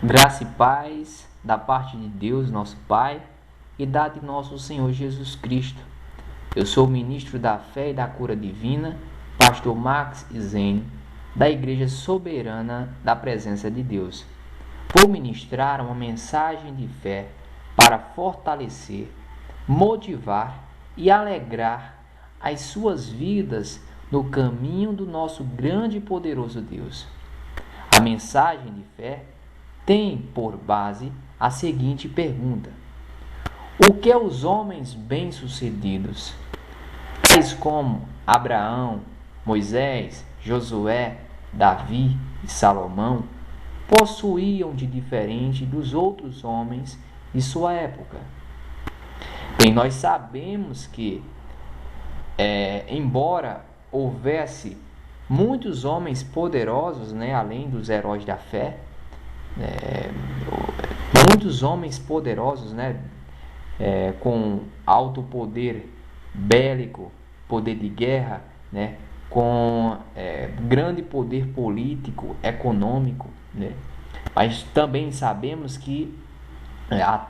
Graça e paz da parte de Deus, nosso Pai, e da de nosso Senhor Jesus Cristo. Eu sou o ministro da Fé e da Cura Divina, pastor Max Zene, da Igreja Soberana da Presença de Deus. Vou ministrar uma mensagem de fé para fortalecer, motivar e alegrar as suas vidas no caminho do nosso grande e poderoso Deus. A mensagem de fé tem por base a seguinte pergunta: o que os homens bem-sucedidos, tais como Abraão, Moisés, Josué, Davi e Salomão, possuíam de diferente dos outros homens de sua época? Bem, nós sabemos que, embora houvesse muitos homens poderosos, além dos heróis da fé, muitos homens poderosos, com alto poder bélico, poder de guerra, com grande poder político, econômico, mas também sabemos que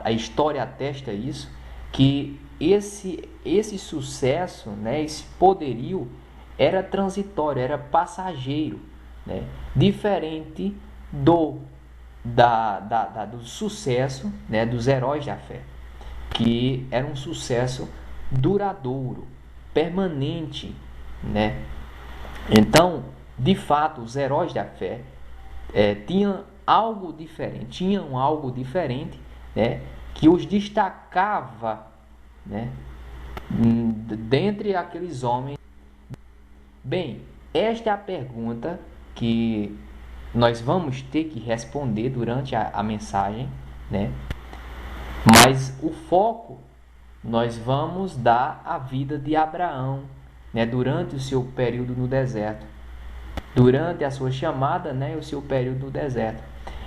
a história atesta isso, que esse sucesso, esse poderio era transitório, era passageiro, diferente do sucesso, dos heróis da fé, que era um sucesso duradouro, permanente, Então, de fato, os heróis da fé tinham algo diferente, que os destacava, dentre aqueles homens. Bem, esta é a pergunta que nós vamos ter que responder durante a mensagem, Mas o foco nós vamos dar à vida de Abraão, durante o seu período no deserto, durante a sua chamada, o seu período no deserto.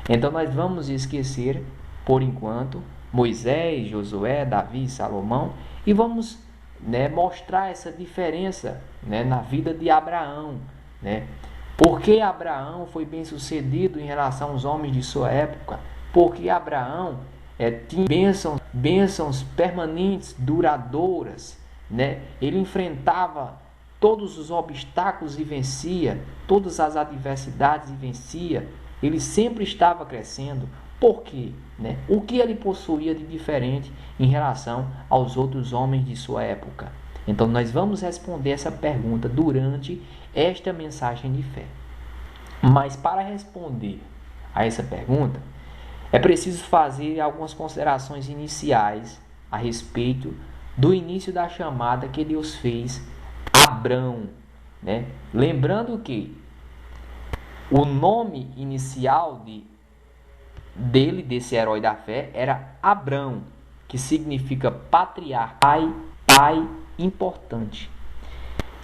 Então nós vamos esquecer, por enquanto, Moisés, Josué, Davi e Salomão, e vamos mostrar essa diferença na vida de Abraão, Porque Abraão foi bem sucedido em relação aos homens de sua época? Porque Abraão tinha bênçãos permanentes, duradouras, Ele enfrentava todos os obstáculos e vencia, todas as adversidades e vencia. Ele sempre estava crescendo. Por quê? O que ele possuía de diferente em relação aos outros homens de sua época? Então nós vamos responder essa pergunta durante esta mensagem de fé. Mas para responder a essa pergunta, é preciso fazer algumas considerações iniciais a respeito do início da chamada que Deus fez a Abrão, Lembrando que o nome inicial desse herói da fé, era Abrão, que significa patriarca, pai importante.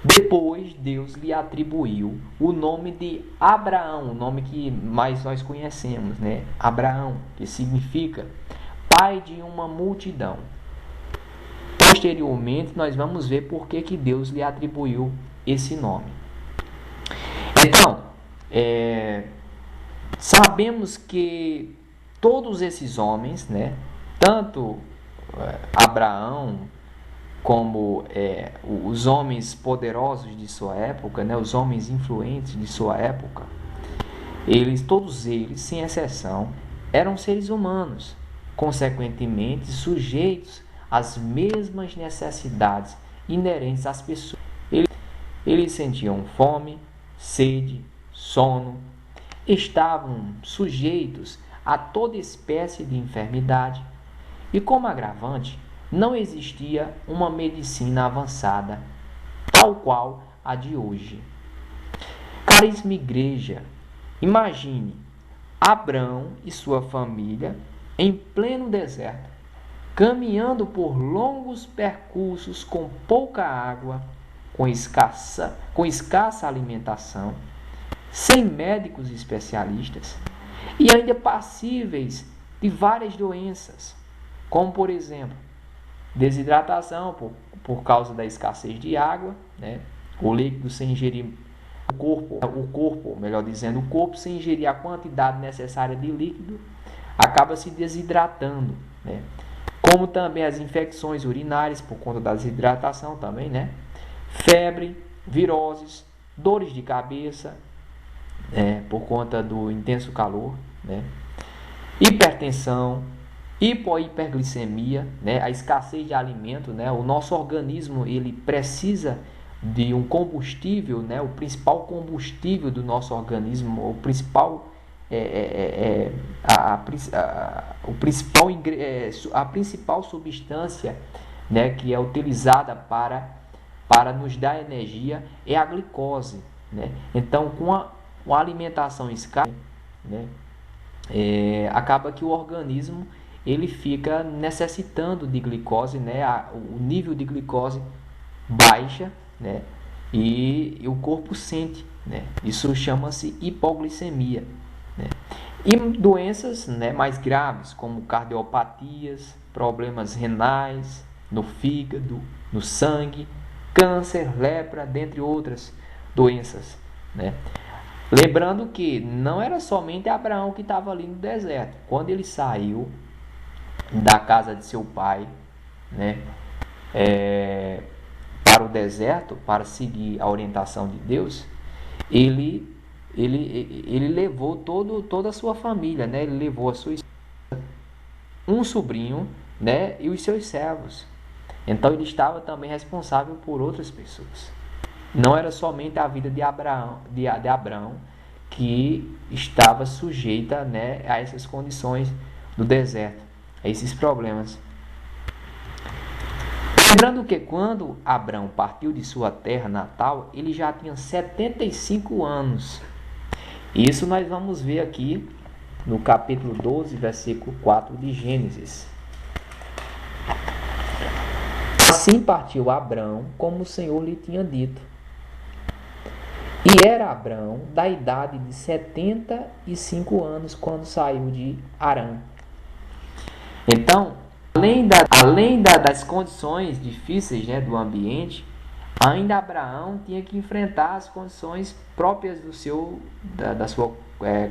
Depois Deus lhe atribuiu o nome de Abraão, o nome que mais nós conhecemos, Abraão, que significa pai de uma multidão. Posteriormente nós vamos ver por que Deus lhe atribuiu esse nome. Então, sabemos que todos esses homens, tanto Abraão como os homens poderosos de sua época, os homens influentes de sua época, todos eles, sem exceção, eram seres humanos, consequentemente sujeitos às mesmas necessidades inerentes às pessoas. Eles sentiam fome, sede, sono, estavam sujeitos a toda espécie de enfermidade e, como agravante, não existia uma medicina avançada, tal qual a de hoje. Caríssima igreja, imagine Abrão e sua família em pleno deserto, caminhando por longos percursos com pouca água, com escassa alimentação, sem médicos especialistas e ainda passíveis de várias doenças, como por exemplo, desidratação por causa da escassez de água, o líquido sem ingerir, o corpo sem ingerir a quantidade necessária de líquido, acaba se desidratando, né? Como também as infecções urinárias por conta da desidratação também, né? Febre, viroses, dores de cabeça, por conta do intenso calor, né? Hipertensão, hiperglicemia, né? A escassez de alimento, né? O nosso organismo ele precisa de um combustível, né? O principal combustível do nosso organismo, o principal a principal substância, né, que é utilizada para nos dar energia é a glicose, né? Então, com a alimentação escassa, né, acaba que o organismo ele fica necessitando de glicose, né? O nível de glicose baixa, né? E o corpo sente, né? Isso chama-se hipoglicemia, né? E doenças, né, mais graves, como cardiopatias, problemas renais, no fígado, no sangue, câncer, lepra, dentre outras doenças, né? Lembrando que não era somente Abraão que estava ali no deserto. Quando ele saiu da casa de seu pai, né, para o deserto, para seguir a orientação de Deus, ele levou toda a sua família, né? Ele levou a sua esposa, um sobrinho, né, e os seus servos. Então ele estava também responsável por outras pessoas. Não era somente a vida de Abraão que estava sujeita, né, a essas condições do deserto, a esses problemas. Lembrando que quando Abraão partiu de sua terra natal, ele já tinha 75 anos. Isso nós vamos ver aqui no capítulo 12, versículo 4 de Gênesis. Assim partiu Abraão, como o Senhor lhe tinha dito. E era Abraão da idade de 75 anos quando saiu de Harã. Então, além das condições difíceis, né, do ambiente, ainda Abraão tinha que enfrentar as condições próprias da sua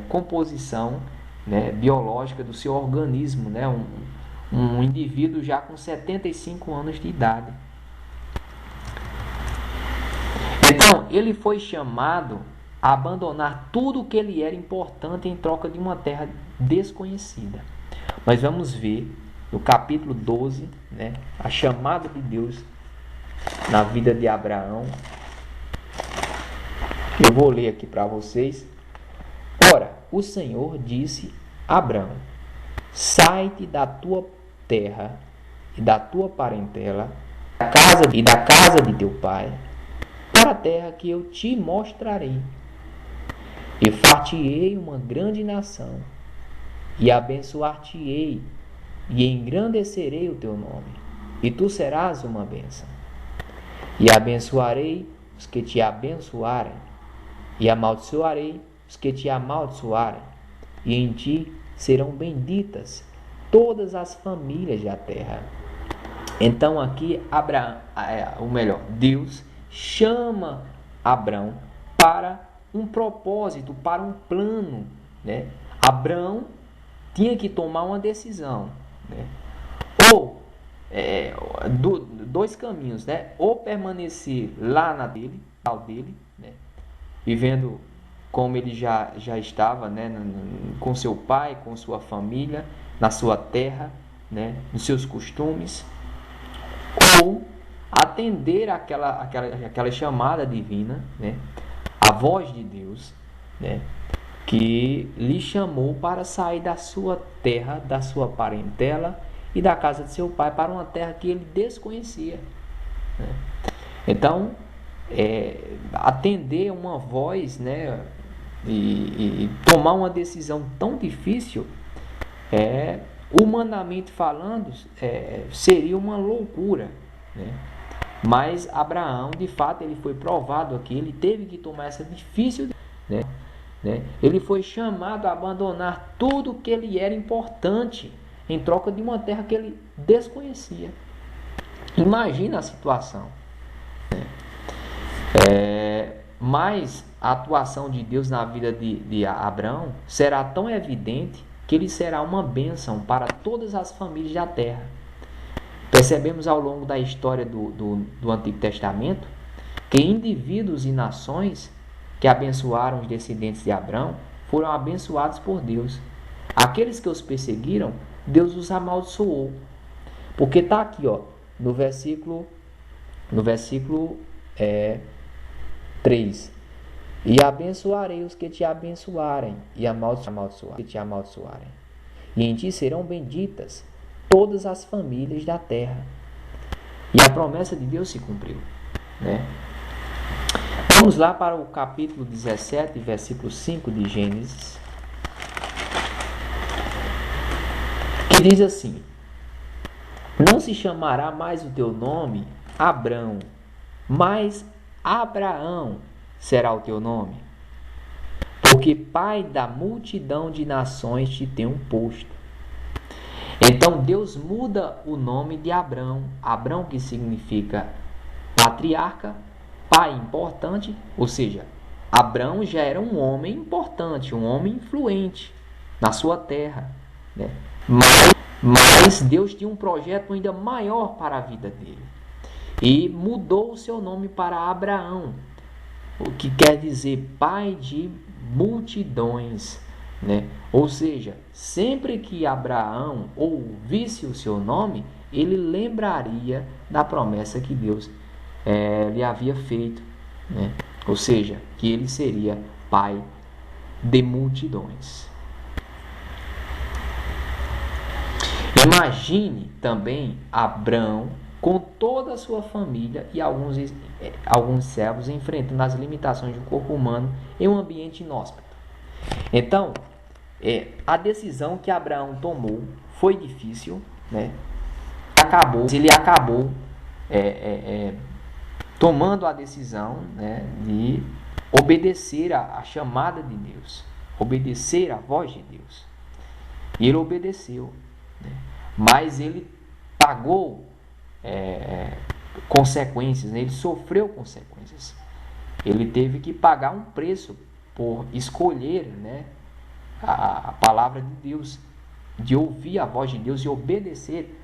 composição, né, biológica, do seu organismo, né, um indivíduo já com 75 anos de idade. Então, ele foi chamado a abandonar tudo o que ele era importante em troca de uma terra desconhecida. Mas vamos ver no capítulo 12, né, a chamada de Deus na vida de Abraão. Eu vou ler aqui para vocês. Ora, o Senhor disse a Abraão: sai-te da tua terra e da tua parentela e da casa de teu pai, para a terra que eu te mostrarei. E far-te-ei uma grande nação, e abençoar-te-ei, e engrandecerei o teu nome, e tu serás uma bênção. E abençoarei os que te abençoarem, e amaldiçoarei os que te amaldiçoarem, e em ti serão benditas todas as famílias da terra. Então aqui Deus chama Abraão para um propósito, para um plano, né? Abraão tinha que tomar uma decisão, né? Ou dois caminhos, né? Ou permanecer lá dele, né, vivendo como ele já estava, né, com seu pai, com sua família, na sua terra, né, nos seus costumes, ou atender aquela chamada divina, né, a voz de Deus, né, que lhe chamou para sair da sua terra, da sua parentela e da casa de seu pai para uma terra que ele desconhecia, né? Então, atender uma voz, né, e tomar uma decisão tão difícil, humanamente falando, seria uma loucura, né? Mas Abraão, de fato, ele foi provado aqui, ele teve que tomar essa difícil, né? Ele foi chamado a abandonar tudo que ele era importante em troca de uma terra que ele desconhecia. Imagina a situação, né? Mas a atuação de Deus na vida de Abraão será tão evidente, que ele será uma bênção para todas as famílias da terra. Percebemos ao longo da história do Antigo Testamento que indivíduos e nações que abençoaram os descendentes de Abraão foram abençoados por Deus. Aqueles que os perseguiram, Deus os amaldiçoou. Porque está aqui, ó, no versículo 3. E abençoarei os que te abençoarem, e amaldiçoarei os que te amaldiçoarem. E em ti serão benditas todas as famílias da terra. E a promessa de Deus se cumpriu, né? Vamos lá para o capítulo 17, versículo 5 de Gênesis, que diz assim: não se chamará mais o teu nome Abrão, mas Abraão será o teu nome, porque pai da multidão de nações te tenho posto. Então Deus muda o nome de Abrão. Abrão, que significa patriarca, pai importante, ou seja, Abrão já era um homem importante, um homem influente na sua terra, né? Mas Deus tinha um projeto ainda maior para a vida dele e mudou o seu nome para Abraão, o que quer dizer pai de multidões, né? Ou seja, sempre que Abraão ouvisse o seu nome, ele lembraria da promessa que Deus lhe havia feito, né? Ou seja, que ele seria pai de multidões. Imagine também Abrão com toda a sua família e alguns servos enfrentando as limitações do corpo humano em um ambiente inóspito. Então, a decisão que Abraão tomou foi difícil, né? Ele acabou tomando a decisão, né, de obedecer a chamada de Deus, obedecer a voz de Deus. E ele obedeceu, né? Mas ele pagou consequências, né? Ele sofreu consequências. Ele teve que pagar um preço por escolher, né, a palavra de Deus, de ouvir a voz de Deus e obedecer,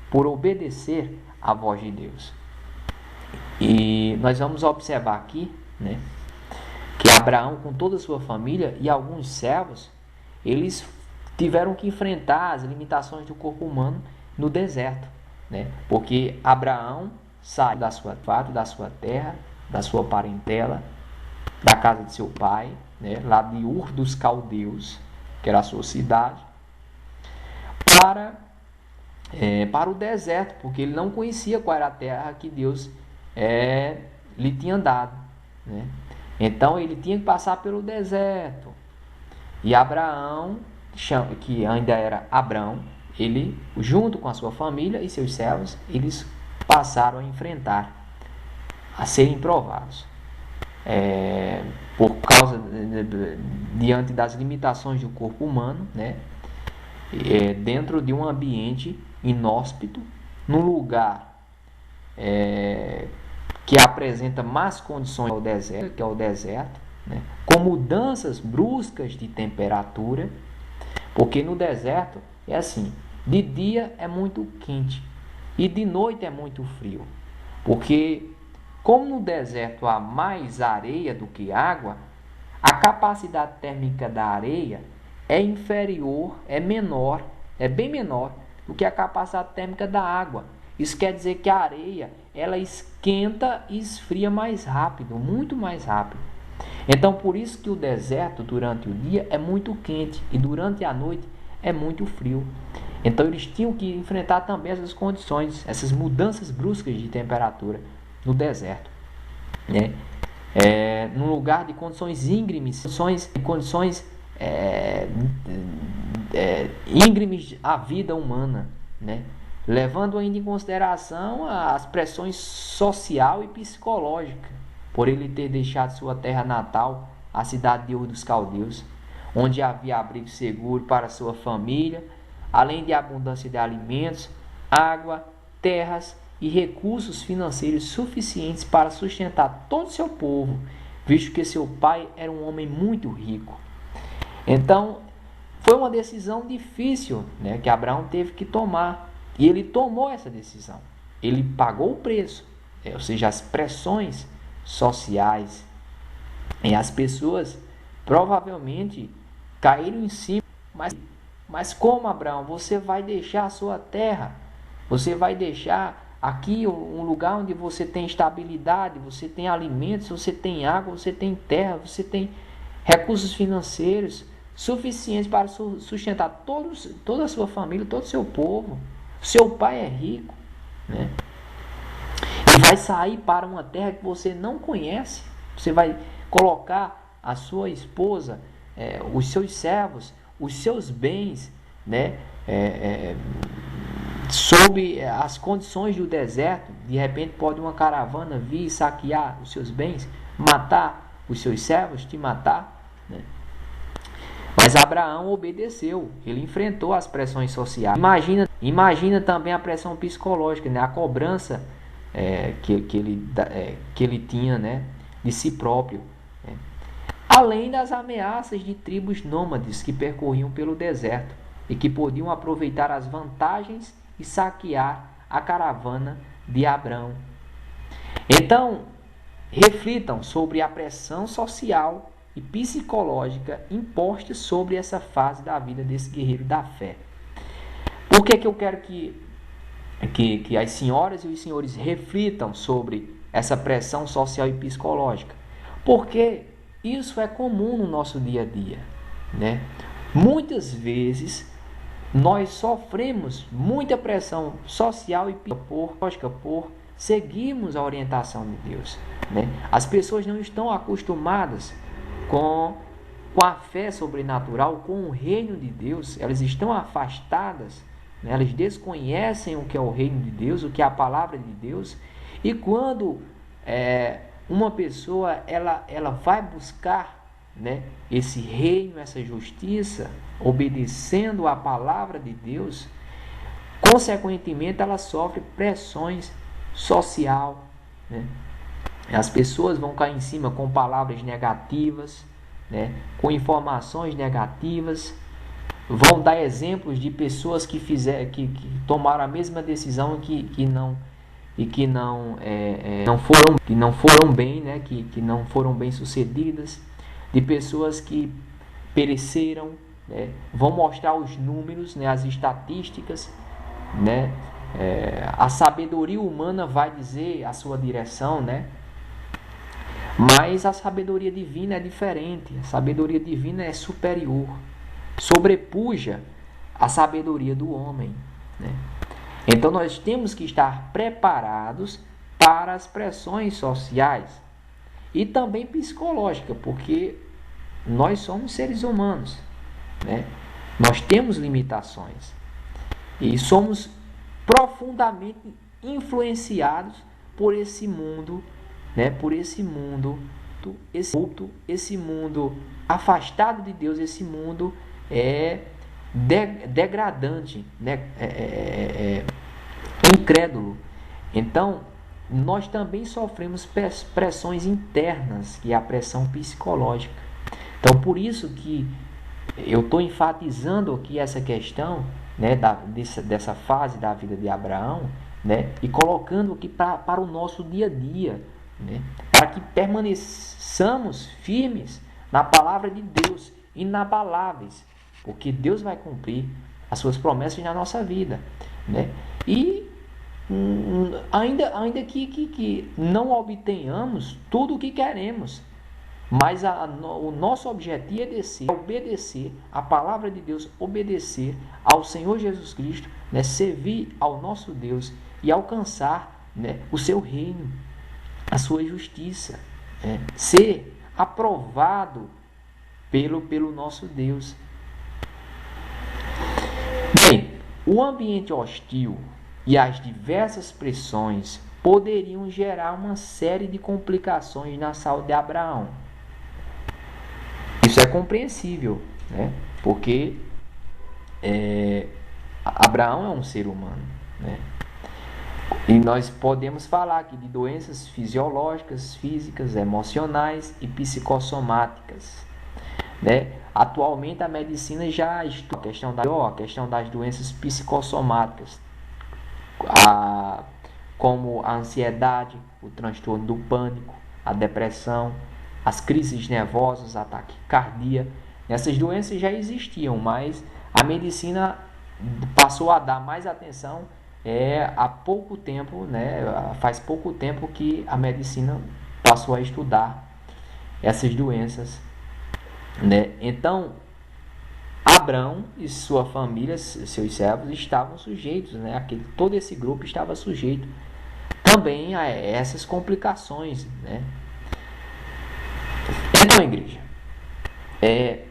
por obedecer a voz de Deus. E nós vamos observar aqui, né, que Abraão, com toda a sua família e alguns servos, eles tiveram que enfrentar as limitações do corpo humano no deserto, né? Porque Abraão saiu da sua terra, da sua parentela, da casa de seu pai, né, lá de Ur dos Caldeus, que era a sua cidade, para o deserto, porque ele não conhecia qual era a terra que Deus lhe tinha dado, né? Então ele tinha que passar pelo deserto. E Abraão, que ainda era Abrão, ele, junto com a sua família e seus servos, eles passaram a enfrentar, a serem provados, por causa, diante das limitações do corpo humano, né? Dentro de um ambiente inóspito, num lugar que apresenta más condições ao deserto, que é o deserto, né? Com mudanças bruscas de temperatura, porque no deserto é assim, de dia é muito quente e de noite é muito frio, porque como no deserto há mais areia do que água, a capacidade térmica da areia é inferior, é bem menor do que a capacidade térmica da água. Isso quer dizer que a areia, ela esquenta e esfria mais rápido, muito mais rápido. Então, por isso que o deserto, durante o dia, é muito quente e durante a noite é muito frio. Então, eles tinham que enfrentar também essas condições, essas mudanças bruscas de temperatura no deserto, né? Num lugar de condições íngremes, condições íngremes à vida humana, né? Levando ainda em consideração as pressões social e psicológica, por ele ter deixado sua terra natal, a cidade de Ur dos Caldeus, onde havia abrigo seguro para sua família, além de abundância de alimentos, água, terras e recursos financeiros suficientes para sustentar todo o seu povo, visto que seu pai era um homem muito rico. Então, Foi uma decisão difícil, né, que Abraão teve que tomar. E ele tomou essa decisão. Ele pagou o preço, ou seja, as pressões sociais. E as pessoas provavelmente caíram em cima. Mas como, Abraão? Você vai deixar a sua terra? Você vai deixar aqui um lugar onde você tem estabilidade, você tem alimentos, você tem água, você tem terra, você tem recursos financeiros suficientes para sustentar toda a sua família, todo o seu povo. Seu pai é rico, né? E vai sair para uma terra que você não conhece. Você vai colocar a sua esposa, os seus servos, os seus bens, né? Sob as condições do deserto. De repente pode uma caravana vir saquear os seus bens, matar os seus servos, te matar, né? Mas Abraão obedeceu, ele enfrentou as pressões sociais. Imagina também a pressão psicológica, né? A cobrança que ele tinha, né? De si próprio, né? Além das ameaças de tribos nômades que percorriam pelo deserto e que podiam aproveitar as vantagens e saquear a caravana de Abraão. Então, reflitam sobre a pressão social e psicológica imposta sobre essa fase da vida desse guerreiro da fé. Por que eu quero que as senhoras e os senhores reflitam sobre essa pressão social e psicológica? Porque isso é comum no nosso dia a dia, né? Muitas vezes nós sofremos muita pressão social e psicológica por seguirmos a orientação de Deus, né? As pessoas não estão acostumadas com a fé sobrenatural, com o reino de Deus. Elas estão afastadas, né? Elas desconhecem o que é o reino de Deus, o que é a palavra de Deus. E quando uma pessoa ela vai buscar, né, esse reino, essa justiça, obedecendo a palavra de Deus, consequentemente ela sofre pressões social, né? As pessoas vão cair em cima com palavras negativas, né, com informações negativas, vão dar exemplos de pessoas que tomaram a mesma decisão que não foram bem, né, que não foram bem sucedidas, de pessoas que pereceram, né, vão mostrar os números, né, as estatísticas, né, a sabedoria humana vai dizer a sua direção, né, mas a sabedoria divina é diferente. A sabedoria divina é superior, sobrepuja a sabedoria do homem, né? Então nós temos que estar preparados para as pressões sociais e também psicológicas, porque nós somos seres humanos, né? Nós temos limitações e somos profundamente influenciados por esse mundo, né? Por esse mundo afastado de Deus, esse mundo degradante, né? Incrédulo. Então, nós também sofremos pressões internas, que é a pressão psicológica. Então, por isso que eu estou enfatizando aqui essa questão, né, dessa fase da vida de Abraão, né, e colocando aqui para o nosso dia a dia, né, para que permaneçamos firmes na palavra de Deus, inabaláveis, porque Deus vai cumprir as suas promessas na nossa vida, né? E ainda que não obtenhamos tudo o que queremos, mas o nosso objetivo é obedecer a palavra de Deus, obedecer ao Senhor Jesus Cristo, né? Servir ao nosso Deus e alcançar, né, o seu reino, a sua justiça, né? Ser aprovado pelo nosso Deus. Bem, o ambiente hostil e as diversas pressões poderiam gerar uma série de complicações na saúde de Abraão. Isso é compreensível, né? Porque Abraão é um ser humano, né? E nós podemos falar aqui de doenças fisiológicas, físicas, emocionais e psicossomáticas. né? Atualmente a medicina já estuda a questão das doenças psicossomáticas, como a ansiedade, o transtorno do pânico, a depressão, as crises nervosas, a taquicardia. Essas doenças já existiam, mas a medicina passou a dar mais atenção há pouco tempo, né? Faz pouco tempo que a medicina passou a estudar essas doenças, né? Então, Abrão e sua família, seus servos, estavam sujeitos, né? Todo esse grupo estava sujeito também a essas complicações, né? Então, igreja,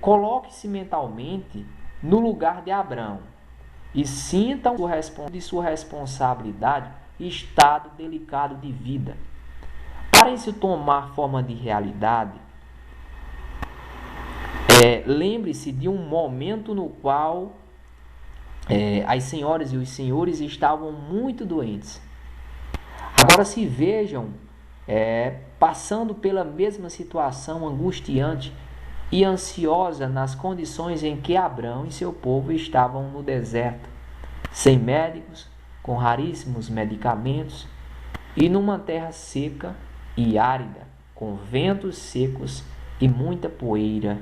coloque-se mentalmente no lugar de Abrão e sintam de sua responsabilidade e estado delicado de vida. Para isso tomar forma de realidade, lembre-se de um momento no qual as senhoras e os senhores estavam muito doentes. Agora se vejam passando pela mesma situação angustiante e ansiosa nas condições em que Abrão e seu povo estavam no deserto, sem médicos, com raríssimos medicamentos e numa terra seca e árida, com ventos secos e muita poeira.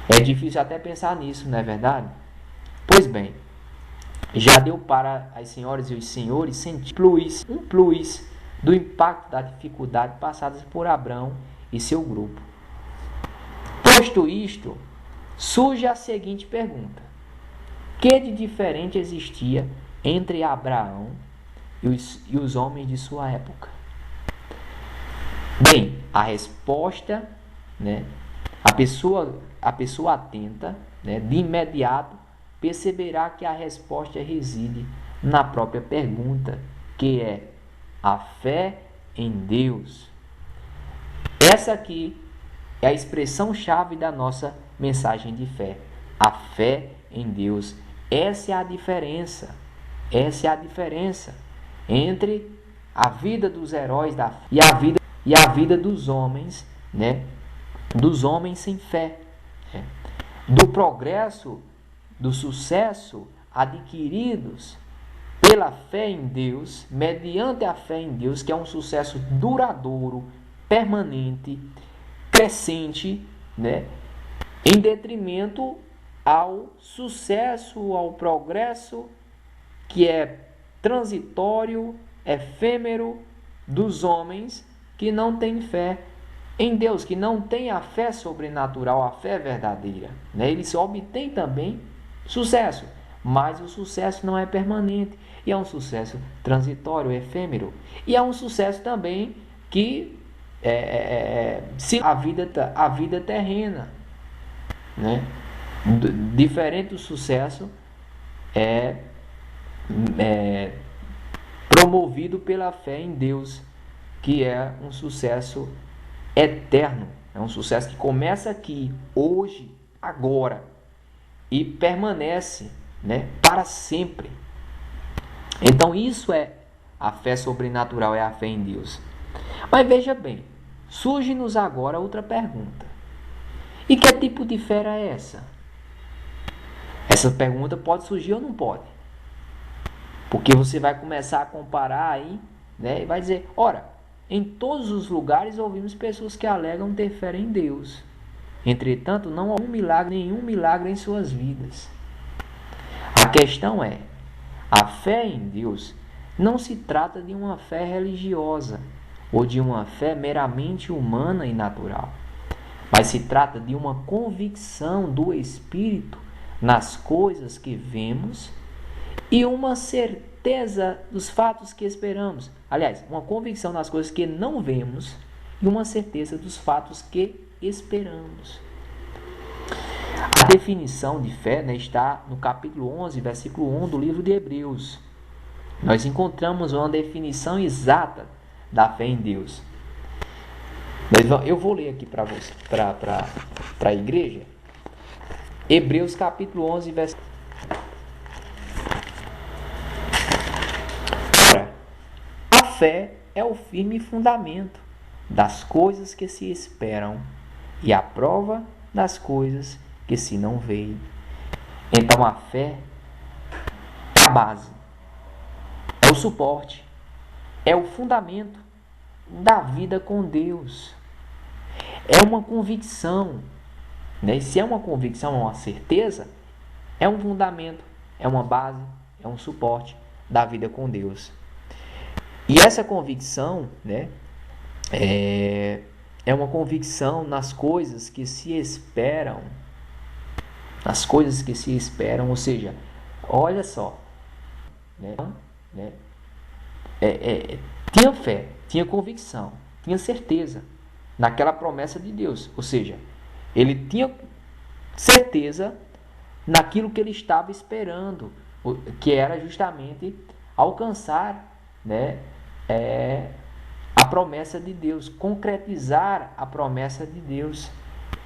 É difícil até pensar nisso, não é verdade? Pois bem, já deu para as senhoras e os senhores sentir um plus do impacto da dificuldade passadas por Abrão e seu grupo. Posto isto, surge a seguinte pergunta: que de diferente existia entre Abraão e os homens de sua época? Bem, a resposta, né, a pessoa atenta, né, de imediato perceberá que a resposta reside na própria pergunta, que é a fé em Deus. Essa aqui é a expressão-chave da nossa mensagem de fé. A fé em Deus. Essa é a diferença. Essa é a diferença entre a vida dos heróis da fé e a vida dos homens, né? Dos homens sem fé. Né? Do progresso, do sucesso adquiridos pela fé em Deus, mediante a fé em Deus, que é um sucesso duradouro, permanente, crescente, né? Em detrimento ao sucesso, ao progresso que é transitório, efêmero dos homens que não têm fé em Deus, que não têm a fé sobrenatural, a fé verdadeira. Né? Eles obtêm também sucesso, mas o sucesso não é permanente, e é um sucesso transitório, efêmero, e é um sucesso também que se a vida terrena, né? Diferente do sucesso promovido pela fé em Deus, que é um sucesso eterno, é um sucesso que começa aqui, hoje, agora, e permanece, né, para sempre. Então isso é a fé sobrenatural, é a fé em Deus. Mas veja bem, surge-nos agora outra pergunta: e que tipo de fé é essa? Essa pergunta pode surgir ou não pode? Porque você vai começar a comparar aí, né, e vai dizer: ora, em todos os lugares ouvimos pessoas que alegam ter fé em Deus. Entretanto, não há nenhum milagre em suas vidas. A questão é: a fé em Deus não se trata de uma fé religiosa ou de uma fé meramente humana e natural, mas se trata de uma convicção do Espírito nas coisas que vemos e uma certeza dos fatos que esperamos. Aliás, uma convicção nas coisas que não vemos e uma certeza dos fatos que esperamos. A definição de fé, né, está no capítulo 11, versículo 1 do livro de Hebreus. Nós encontramos uma definição exata da fé em Deus. Eu vou ler aqui para você, para a igreja. Hebreus capítulo 11, versículo. A fé é o firme fundamento das coisas que se esperam e a prova das coisas que se não veem. Então a fé é a base, é o suporte, é o fundamento da vida com Deus. É uma convicção, né? E se é uma convicção, é uma certeza, é um fundamento, é uma base, é um suporte da vida com Deus. E essa convicção, né, é uma convicção nas coisas que se esperam. Nas coisas que se esperam, ou seja, olha só, né, tinha fé, tinha convicção, tinha certeza naquela promessa de Deus. Ou seja, ele tinha certeza naquilo que ele estava esperando, que era justamente alcançar, né, a promessa de Deus, concretizar a promessa de Deus.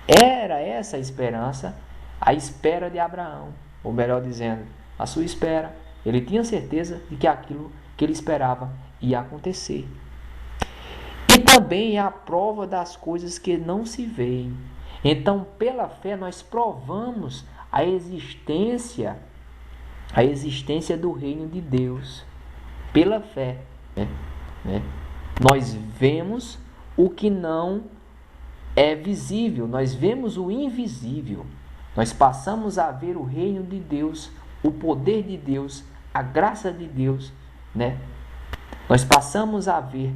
Era essa a esperança, a espera de Abraão, ou melhor dizendo, a sua espera. Ele tinha certeza de que aquilo que ele esperava ia acontecer. E também é a prova das coisas que não se veem. Então, pela fé, nós provamos a existência do reino de Deus. Pela fé, né? Nós vemos o que não é visível, nós vemos o invisível. Nós passamos a ver o reino de Deus, o poder de Deus, a graça de Deus, né? Nós passamos a ver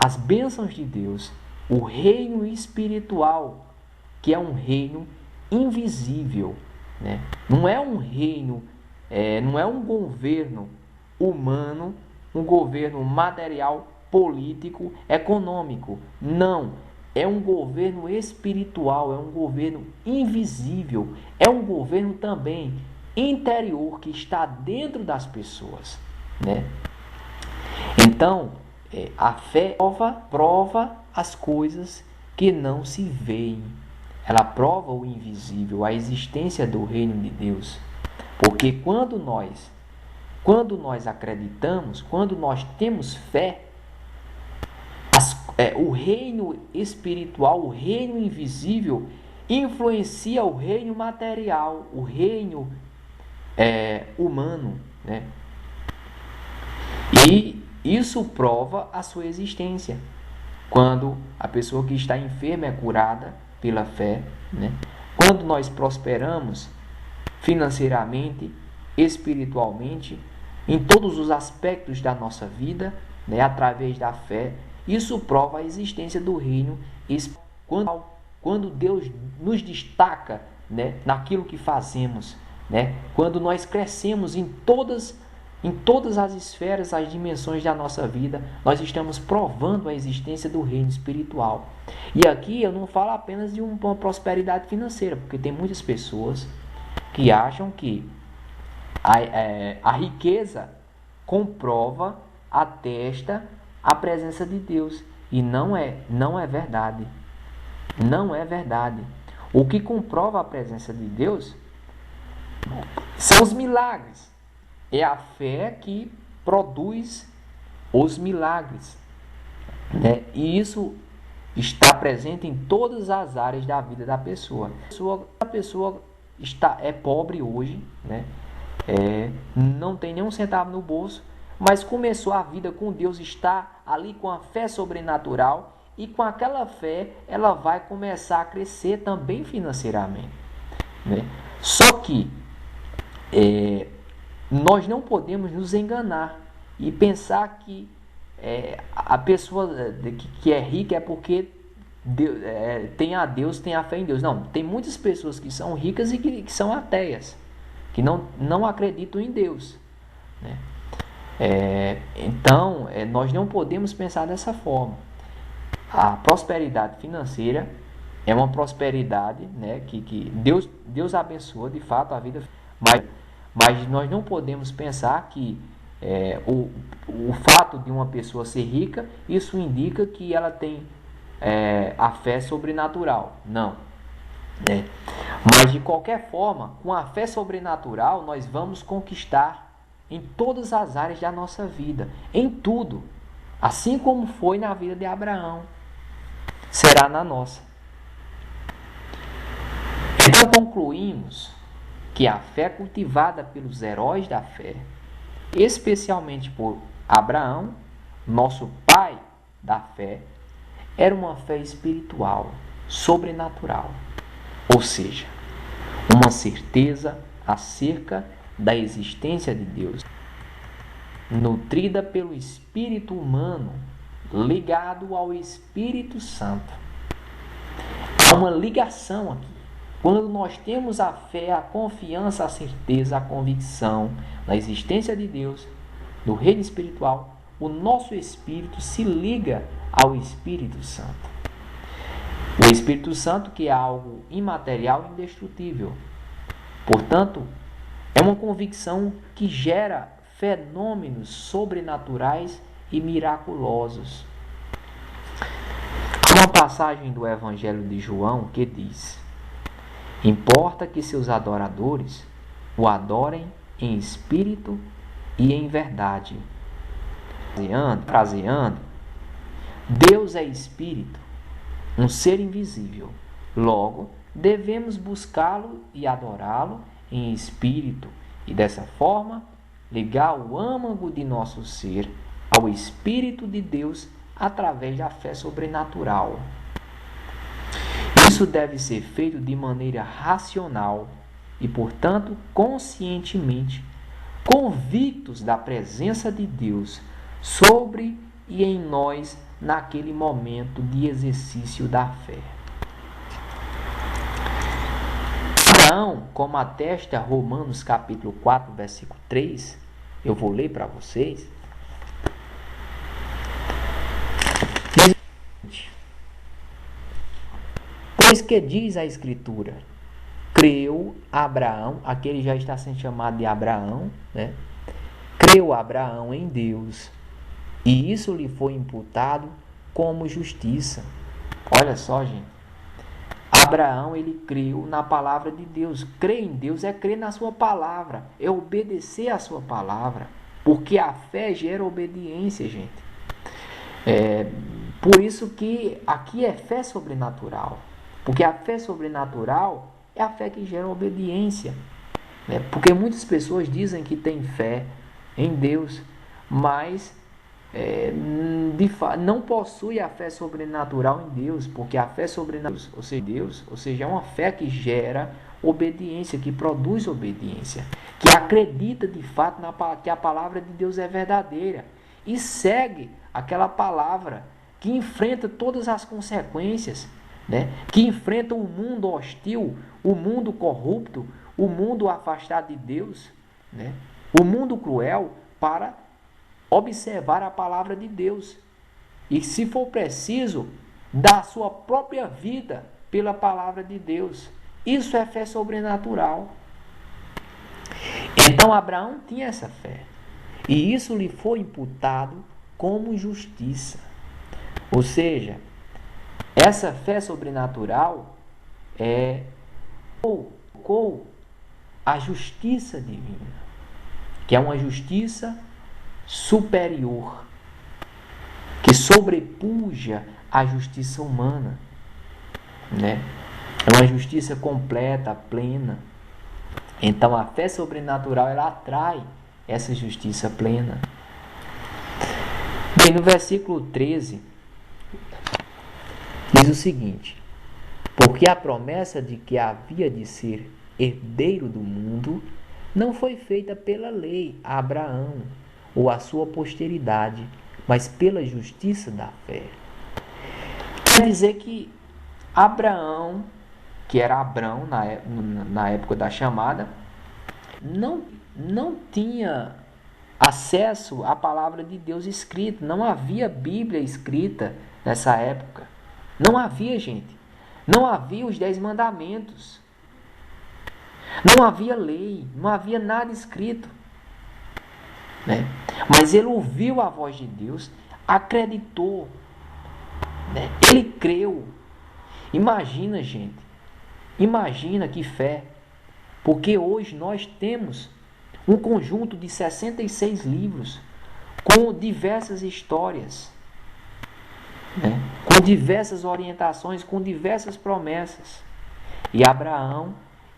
as bênçãos de Deus, o reino espiritual, que é um reino invisível, né? Não é um reino, não é um governo humano, um governo material, político, econômico. Não, é um governo espiritual, é um governo invisível, é um governo também interior que está dentro das pessoas, né? Então, a fé prova as coisas que não se veem. Ela prova o invisível, a existência do reino de Deus. Porque quando nós acreditamos, quando nós temos fé, o reino espiritual, o reino invisível, influencia o reino material, o reino humano, né? E isso prova a sua existência. Quando a pessoa que está enferma é curada pela fé, né? Quando nós prosperamos financeiramente, espiritualmente, em todos os aspectos da nossa vida, né? Através da fé, isso prova a existência do reino espiritual. Quando Deus nos destaca, né? Naquilo que fazemos, né? Quando nós crescemos em todas as esferas, as dimensões da nossa vida, nós estamos provando a existência do reino espiritual. E aqui eu não falo apenas de uma prosperidade financeira, porque tem muitas pessoas que acham que a riqueza comprova, atesta a presença de Deus. E não é verdade. Não é verdade. O que comprova a presença de Deus são os milagres. É a fé que produz os milagres, né? E isso está presente em todas as áreas da vida da pessoa. A pessoa é pobre hoje, né? Não tem nenhum centavo no bolso, mas começou a vida com Deus, está ali com a fé sobrenatural, e com aquela fé ela vai começar a crescer também financeiramente, né? Só que nós não podemos nos enganar e pensar que a pessoa que é rica é porque tem a Deus, tem a fé em Deus. Não, tem muitas pessoas que são ricas e que são ateias, que não acreditam em Deus, né? Então, nós não podemos pensar dessa forma. A prosperidade financeira é uma prosperidade, né, que Deus abençoa de fato a vida, mas nós não podemos pensar que o fato de uma pessoa ser rica, isso indica que ela tem a fé sobrenatural. Não. Mas de qualquer forma, com a fé sobrenatural, nós vamos conquistar em todas as áreas da nossa vida, em tudo. Assim como foi na vida de Abraão, será na nossa. Então concluímos que a fé cultivada pelos heróis da fé, especialmente por Abraão, nosso pai da fé, era uma fé espiritual, sobrenatural, ou seja, uma certeza acerca da existência de Deus, nutrida pelo espírito humano, ligado ao Espírito Santo. Há uma ligação aqui. Quando nós temos a fé, a confiança, a certeza, a convicção na existência de Deus, do reino espiritual, o nosso espírito se liga ao Espírito Santo. O Espírito Santo, que é algo imaterial e indestrutível. Portanto, é uma convicção que gera fenômenos sobrenaturais e miraculosos. Há uma passagem do Evangelho de João que diz: importa que seus adoradores o adorem em espírito e em verdade. Fraseando, Deus é espírito, um ser invisível. Logo, devemos buscá-lo e adorá-lo em espírito e, dessa forma, ligar o âmago de nosso ser ao Espírito de Deus através da fé sobrenatural. Isso deve ser feito de maneira racional e, portanto, conscientemente, convictos da presença de Deus sobre e em nós naquele momento de exercício da fé. Abraão, como atesta Romanos capítulo 4, versículo 3, eu vou ler para vocês. Pois que diz a Escritura? Creu Abraão, aquele já está sendo chamado de Abraão, né? Creu Abraão em Deus, e isso lhe foi imputado como justiça. Olha só, gente. Abraão, ele creu na palavra de Deus. Crer em Deus é crer na sua palavra, é obedecer à sua palavra, porque a fé gera obediência, gente. Por isso que aqui é fé sobrenatural, porque a fé sobrenatural é a fé que gera obediência, né? Porque muitas pessoas dizem que têm fé em Deus, mas não possui a fé sobrenatural em Deus, porque a fé sobrenatural, ou seja, é uma fé que gera obediência, que produz obediência, que acredita de fato que a palavra de Deus é verdadeira e segue aquela palavra, que enfrenta todas as consequências, né? Que enfrenta o mundo hostil, o mundo corrupto, o mundo afastado de Deus, né? O mundo cruel, para observar a palavra de Deus e, se for preciso, dar a sua própria vida pela palavra de Deus. Isso é fé sobrenatural. Então Abraão tinha essa fé, e isso lhe foi imputado como justiça. Ou seja, essa fé sobrenatural colocou a justiça divina, que é uma justiça superior, que sobrepuja a justiça humana, né? É uma justiça completa, plena. Então a fé sobrenatural, ela atrai essa justiça plena. Bem, no versículo 13 diz o seguinte: porque a promessa de que havia de ser herdeiro do mundo não foi feita pela lei a Abraão ou a sua posteridade, mas pela justiça da fé. Quer dizer que Abraão, que era Abrão na época da chamada, não tinha acesso à palavra de Deus escrita. Não havia Bíblia escrita nessa época. Não havia, gente. Não havia os 10 mandamentos. Não havia lei. Não havia nada escrito, né? Mas ele ouviu a voz de Deus, acreditou, né? Ele creu. Imagina, gente. Imagina que fé. Porque hoje nós temos um conjunto de 66 livros com diversas histórias, né? Com diversas orientações, com diversas promessas. E Abraão,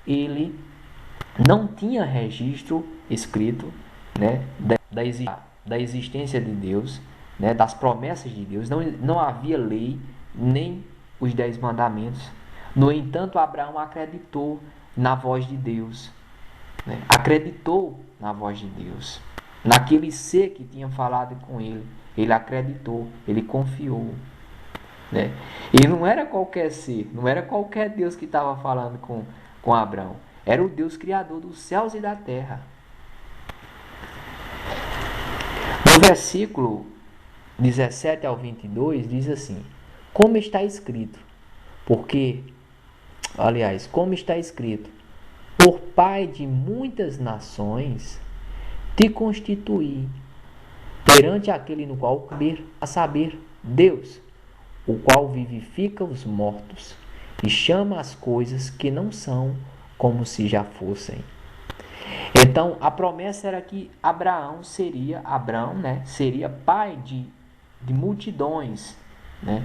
ele não tinha registro escrito, né, da existência de Deus, né, das promessas de Deus. Não havia lei, nem os 10 mandamentos. No entanto, Abraão acreditou na voz de Deus, né? Acreditou na voz de Deus, naquele ser que tinha falado com ele. Ele acreditou, ele confiou, né? E não era qualquer ser, não era qualquer Deus que estava falando com Abraão. Era o Deus criador dos céus e da terra. No versículo 17 ao 22 diz assim: como está escrito, como está escrito, por pai de muitas nações te constituí perante aquele no qual caber, a saber, Deus, o qual vivifica os mortos e chama as coisas que não são como se já fossem. Então, a promessa era que Abraão, né, seria pai de multidões, né?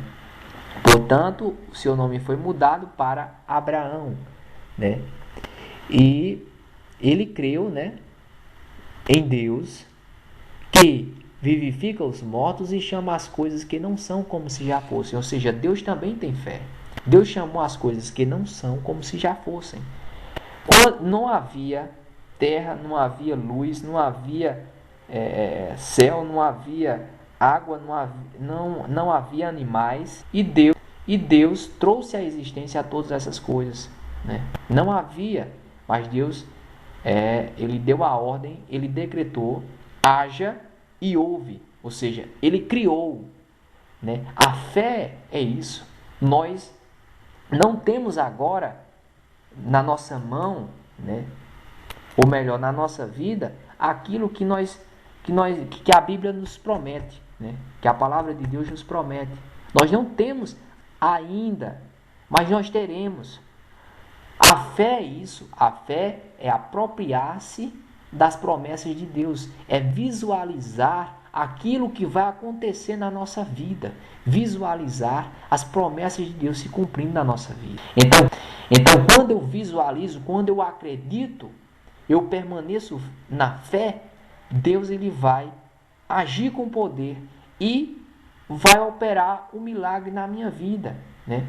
Portanto, o seu nome foi mudado para Abraão, né? E ele creu, né, em Deus, que vivifica os mortos e chama as coisas que não são como se já fossem. Ou seja, Deus também tem fé. Deus chamou as coisas que não são como se já fossem. Não havia terra, não havia luz, não havia céu, não havia água, não havia animais. E Deus trouxe à existência a todas essas coisas, né? Não havia, mas Deus, ele deu a ordem, ele decretou, haja e houve. Ou seja, ele criou, né? A fé é isso. Nós não temos agora na nossa mão, né, ou melhor, na nossa vida, aquilo que a Bíblia nos promete, né, que a palavra de Deus nos promete. Nós não temos ainda, mas nós teremos. A fé é isso. A fé é apropriar-se das promessas de Deus, é visualizar aquilo que vai acontecer na nossa vida, visualizar as promessas de Deus se cumprindo na nossa vida. Então, quando eu visualizo, quando eu acredito, eu permaneço na fé, Deus ele vai agir com poder e vai operar um milagre na minha vida, né?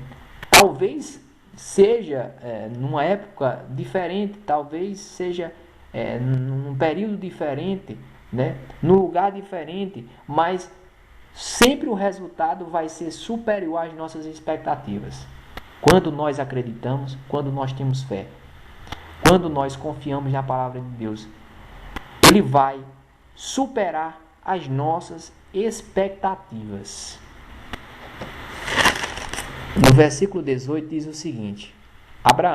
Talvez seja numa época diferente, talvez seja num período diferente, né? Num lugar diferente, mas sempre o resultado vai ser superior às nossas expectativas. Quando nós acreditamos, quando nós temos fé, quando nós confiamos na palavra de Deus, ele vai superar as nossas expectativas. No versículo 18 diz o seguinte: sobre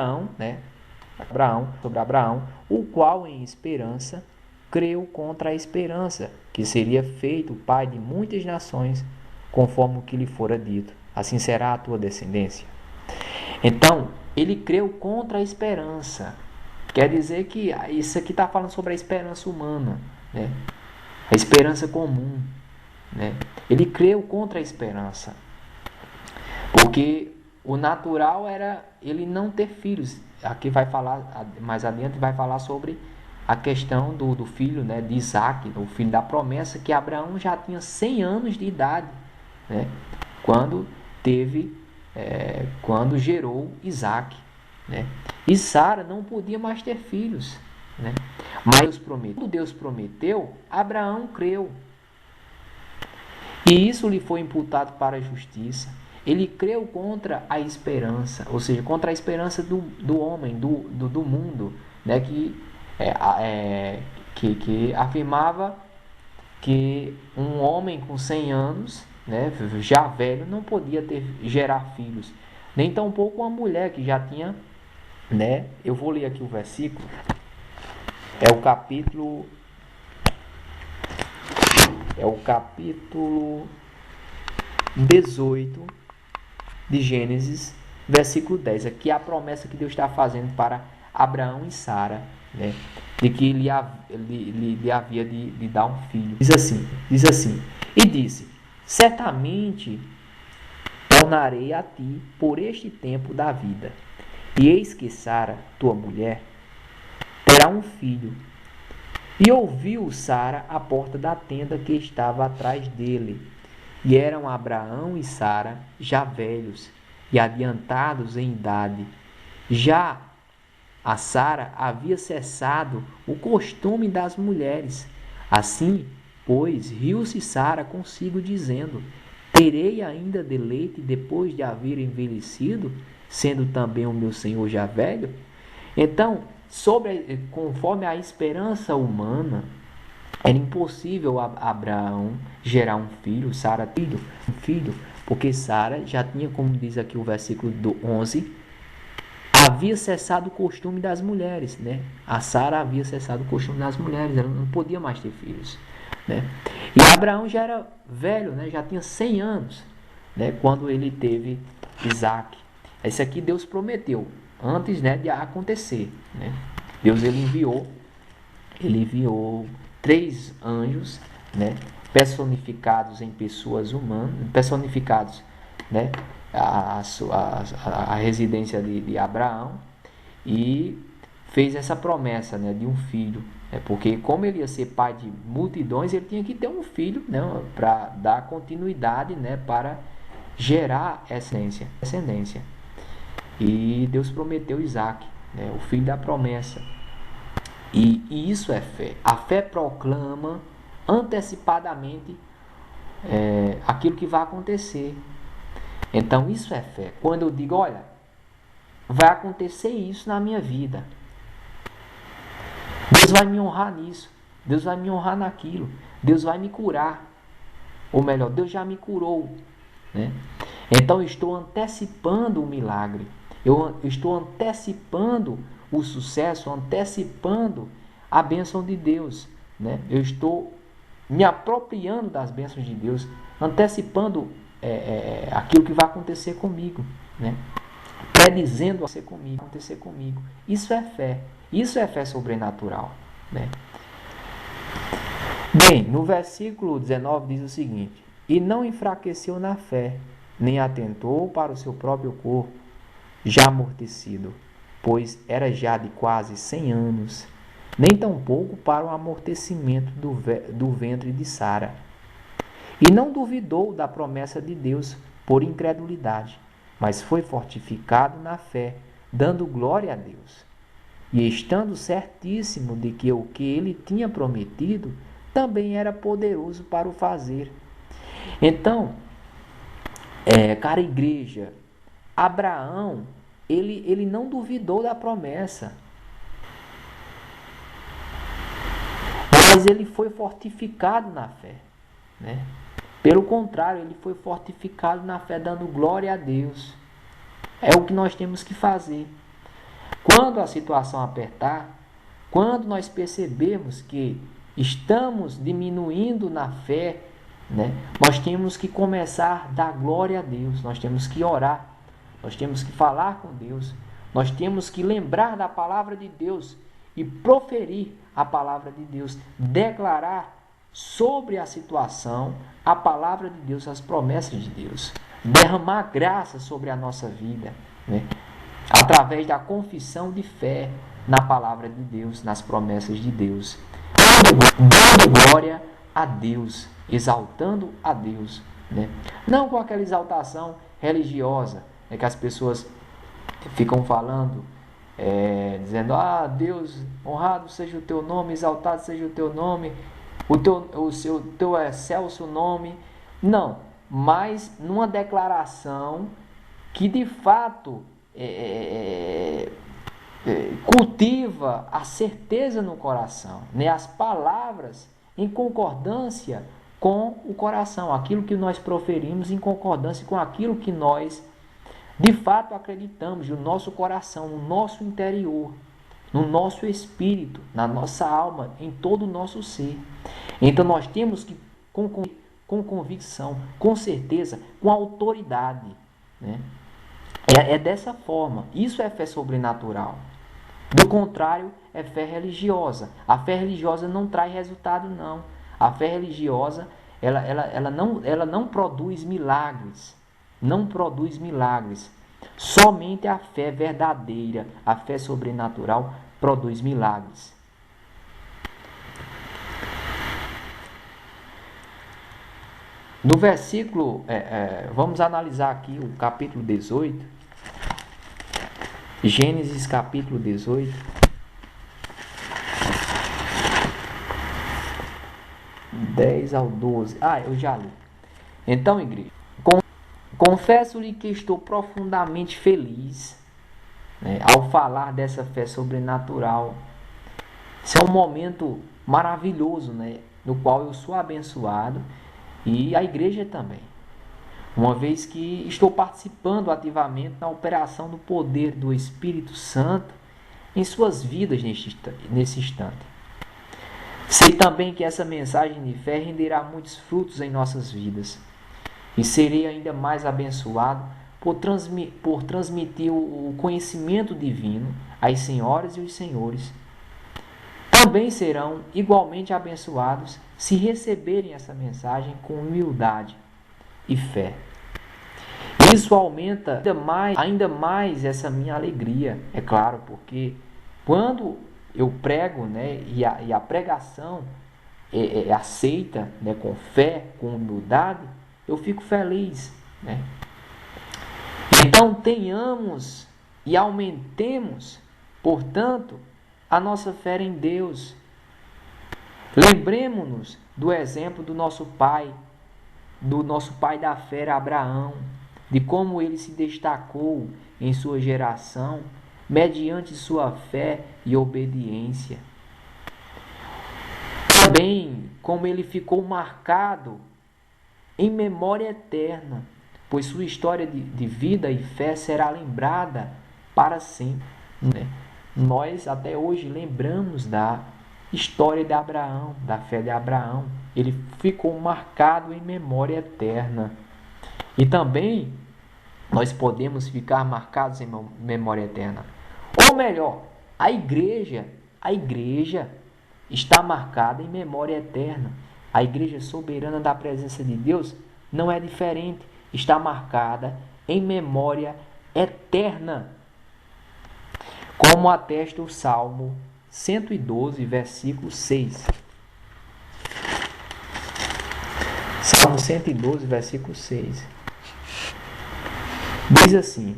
Abraão, o qual em esperança creu contra a esperança, que seria feito pai de muitas nações, conforme o que lhe fora dito, assim será a tua descendência. Então, ele creu contra a esperança. Quer dizer que isso aqui está falando sobre a esperança humana, né? A esperança comum, né? Ele creu contra a esperança, porque o natural era ele não ter filhos. Aqui vai falar, mais adiante vai falar sobre a questão do filho, né, de Isaac, o filho da promessa, que Abraão já tinha 100 anos de idade, né, quando gerou Isaac, né? E Sara não podia mais ter filhos, né? Mas quando Deus prometeu, Abraão creu. E isso lhe foi imputado para a justiça. Ele creu contra a esperança, ou seja, contra a esperança do homem, do mundo, né? Que afirmava que um homem com 100 anos, né, já velho, não podia gerar filhos. Nem tampouco uma mulher que já tinha, né? Eu vou ler aqui o versículo. É o capítulo 18 de Gênesis, versículo 10. Aqui é a promessa que Deus está fazendo para Abraão e Sara, né, de que lhe havia de dar um filho. Diz assim: e disse: certamente tornarei a ti por este tempo da vida, E eis que Sara, tua mulher, terá um filho. E ouviu Sara à porta da tenda que estava atrás dele. E eram Abraão e Sara já velhos e adiantados em idade. Já a Sara havia cessado o costume das mulheres. Assim, pois, riu-se Sara consigo, dizendo: terei ainda deleite depois de haver envelhecido, sendo também o meu senhor já velho? Então, conforme a esperança humana, era impossível a Abraão gerar um filho, Sara um filho, porque Sara já tinha, como diz aqui o versículo 11, havia cessado o costume das mulheres, né? A Sara havia cessado o costume das mulheres, ela não podia mais ter filhos, né? E Abraão já era velho, né? Já tinha 100 anos, né? Quando ele teve Isaac. Esse aqui Deus prometeu antes, né, de acontecer, né? Deus ele enviou 3 anjos, né, personificados em pessoas humanas, personificados, né, a residência de Abraão, e fez essa promessa, né, de um filho, né, porque como ele ia ser pai de multidões, ele tinha que ter um filho, né, para dar continuidade, né, para gerar descendência. E Deus prometeu Isaac, né, o filho da promessa. E isso é fé. A fé proclama antecipadamente aquilo que vai acontecer. Então isso é fé. Quando eu digo, olha, vai acontecer isso na minha vida. Deus vai me honrar nisso. Deus vai me honrar naquilo. Deus vai me curar. Ou melhor, Deus já me curou, né? Então eu estou antecipando o milagre. Eu estou antecipando o sucesso, antecipando a bênção de Deus, né? Eu estou me apropriando das bênçãos de Deus, antecipando aquilo que vai acontecer comigo, né? Predizendo acontecer comigo. Isso é fé. Isso é fé sobrenatural, né? Bem, no versículo 19 diz o seguinte: e não enfraqueceu na fé, nem atentou para o seu próprio corpo, já amortecido, pois era já de quase 100 anos, nem tampouco para o amortecimento do ventre de Sara. E não duvidou da promessa de Deus por incredulidade, mas foi fortificado na fé, dando glória a Deus. E estando certíssimo de que o que ele tinha prometido também era poderoso para o fazer. Então, cara igreja, Abraão, ele não duvidou da promessa, mas ele foi fortificado na fé, né? Pelo contrário, ele foi fortificado na fé, dando glória a Deus. É o que nós temos que fazer. Quando a situação apertar, quando nós percebermos que estamos diminuindo na fé, né, nós temos que começar a dar glória a Deus, nós temos que orar, nós temos que falar com Deus, nós temos que lembrar da palavra de Deus e proferir a palavra de Deus, declarar sobre a situação a palavra de Deus, as promessas de Deus, derramar graça sobre a nossa vida, né, através da confissão de fé na palavra de Deus, nas promessas de Deus, dando glória a Deus, exaltando a Deus, né? Não com aquela exaltação religiosa, que as pessoas ficam falando, dizendo: ah, Deus, honrado seja o teu nome, exaltado seja o teu nome, o teu excelso nome. Não, mas numa declaração que de fato cultiva a certeza no coração, né? As palavras em concordância com o coração, aquilo que nós proferimos em concordância com aquilo que nós de fato acreditamos, no nosso coração, no nosso interior, no nosso espírito, na nossa alma, em todo o nosso ser. Então nós temos que, com convicção, com certeza, com autoridade, né? É dessa forma. Isso é fé sobrenatural. Do contrário, é fé religiosa. A fé religiosa não traz resultado, não. A fé religiosa, ela não produz milagres. Não produz milagres. Somente a fé verdadeira, a fé sobrenatural, produz milagres. No versículo, vamos analisar aqui o capítulo 18, Gênesis capítulo 18, 10 ao 12. Eu já li. Então, igreja, confesso-lhe que estou profundamente feliz, né, ao falar dessa fé sobrenatural. Isso é um momento maravilhoso, né, no qual eu sou abençoado e a igreja também. Uma vez que estou participando ativamente na operação do poder do Espírito Santo em suas vidas nesse instante. Sei também que essa mensagem de fé renderá muitos frutos em nossas vidas. E serei ainda mais abençoado por transmitir o conhecimento divino às senhoras e os senhores. Também serão igualmente abençoados se receberem essa mensagem com humildade e fé. Isso aumenta ainda mais essa minha alegria, é claro, porque quando eu prego, né, e a pregação é aceita, né, com fé, com humildade, eu fico feliz, né? Então tenhamos e aumentemos, portanto, a nossa fé em Deus. Lembremos-nos do exemplo do nosso pai da fé Abraão, de como ele se destacou em sua geração mediante sua fé e obediência. Também como ele ficou marcado em memória eterna, pois sua história de vida e fé será lembrada para sempre, né? Nós até hoje lembramos da história de Abraão, da fé de Abraão. Ele ficou marcado em memória eterna. E também nós podemos ficar marcados em memória eterna. Ou melhor, a igreja está marcada em memória eterna. A igreja soberana da presença de Deus não é diferente, está marcada em memória eterna. Como atesta o Salmo 112, versículo 6. Salmo 112, versículo 6. Diz assim: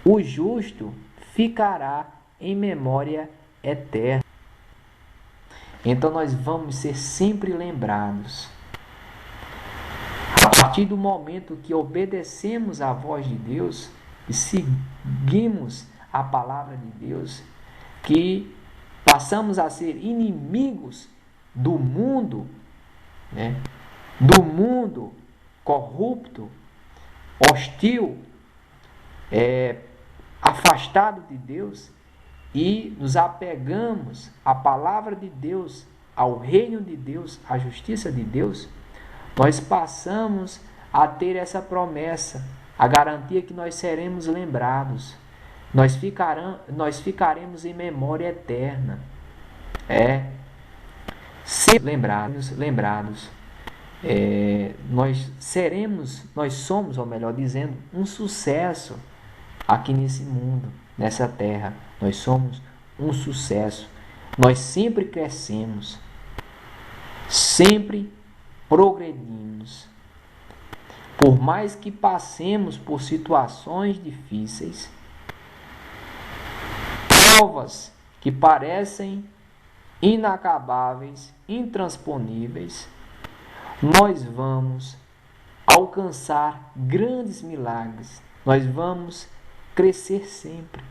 o justo ficará em memória eterna. Então nós vamos ser sempre lembrados. A partir do momento que obedecemos à voz de Deus e seguimos a palavra de Deus, que passamos a ser inimigos do mundo, né? Do mundo corrupto, hostil, afastado de Deus, e nos apegamos à palavra de Deus, ao reino de Deus, à justiça de Deus, nós passamos a ter essa promessa, a garantia que nós seremos lembrados. Nós ficaremos em memória eterna. Sempre lembrados. Nós somos, ou melhor dizendo, um sucesso aqui nesse mundo, nessa terra. Nós somos um sucesso. Nós sempre crescemos, sempre progredimos. Por mais que passemos por situações difíceis, provas que parecem inacabáveis, intransponíveis, nós vamos alcançar grandes milagres. Nós vamos crescer sempre.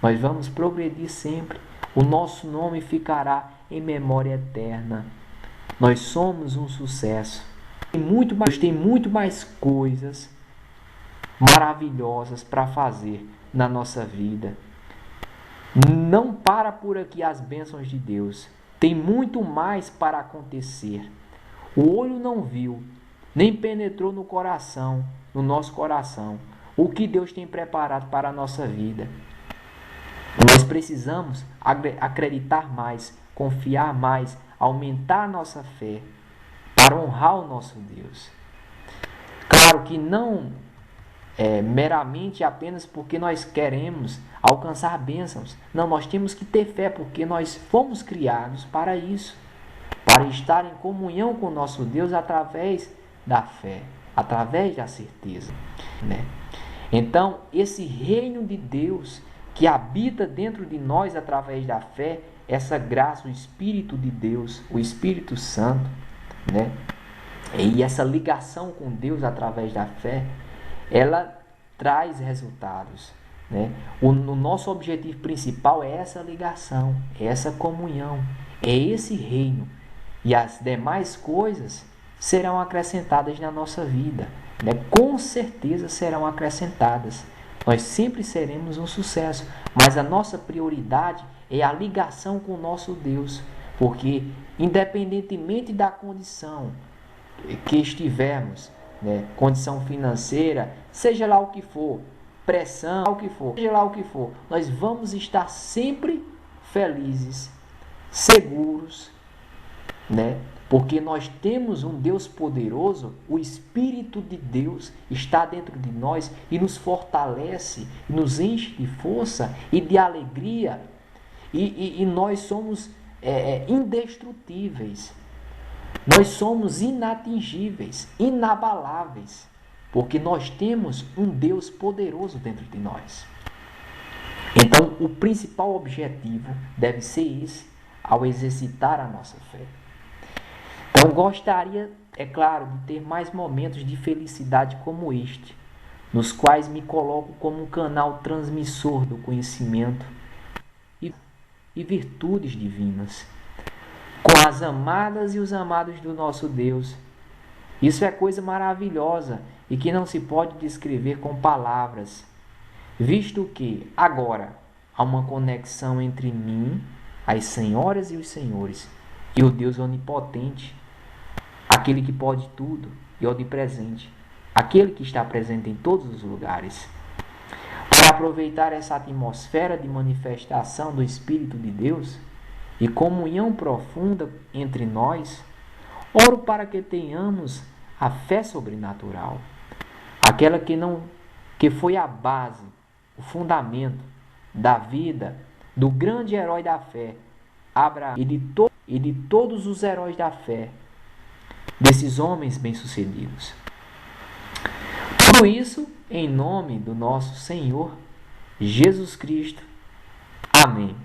Nós vamos progredir sempre. O nosso nome ficará em memória eterna. Nós somos um sucesso. Tem muito mais coisas maravilhosas para fazer na nossa vida. Não para por aqui as bênçãos de Deus. Tem muito mais para acontecer. O olho não viu, nem penetrou no nosso coração, o que Deus tem preparado para a nossa vida. Nós precisamos acreditar mais, confiar mais, aumentar a nossa fé para honrar o nosso Deus. Claro que não meramente apenas porque nós queremos alcançar bênçãos. Não, nós temos que ter fé porque nós fomos criados para isso, para estar em comunhão com o nosso Deus através da fé, através da certeza, né? Então, esse reino de Deus que habita dentro de nós através da fé, essa graça, o Espírito de Deus, o Espírito Santo, né? E essa ligação com Deus através da fé, ela traz resultados, né? O nosso objetivo principal é essa ligação, é essa comunhão, é esse reino. E as demais coisas serão acrescentadas na nossa vida, né? Com certeza serão acrescentadas. Nós sempre seremos um sucesso, mas a nossa prioridade é a ligação com o nosso Deus, porque independentemente da condição que estivermos, né, condição financeira, seja lá o que for, pressão, seja lá o que for, nós vamos estar sempre felizes, seguros, né? Porque nós temos um Deus poderoso, o Espírito de Deus está dentro de nós e nos fortalece, nos enche de força e de alegria, e nós somos indestrutíveis, nós somos inatingíveis, inabaláveis, porque nós temos um Deus poderoso dentro de nós. Então, o principal objetivo deve ser esse, ao exercitar a nossa fé. Então, gostaria, é claro, de ter mais momentos de felicidade como este, nos quais me coloco como um canal transmissor do conhecimento e virtudes divinas, com as amadas e os amados do nosso Deus. Isso é coisa maravilhosa e que não se pode descrever com palavras, visto que, agora, há uma conexão entre mim, as senhoras e os senhores, e o Deus onipotente, aquele que pode tudo e onipresente, aquele que está presente em todos os lugares. Para aproveitar essa atmosfera de manifestação do Espírito de Deus e comunhão profunda entre nós, oro para que tenhamos a fé sobrenatural, aquela que foi a base, o fundamento da vida do grande herói da fé, Abraão, e de todos os heróis da fé, desses homens bem-sucedidos. Tudo isso em nome do nosso Senhor Jesus Cristo. Amém.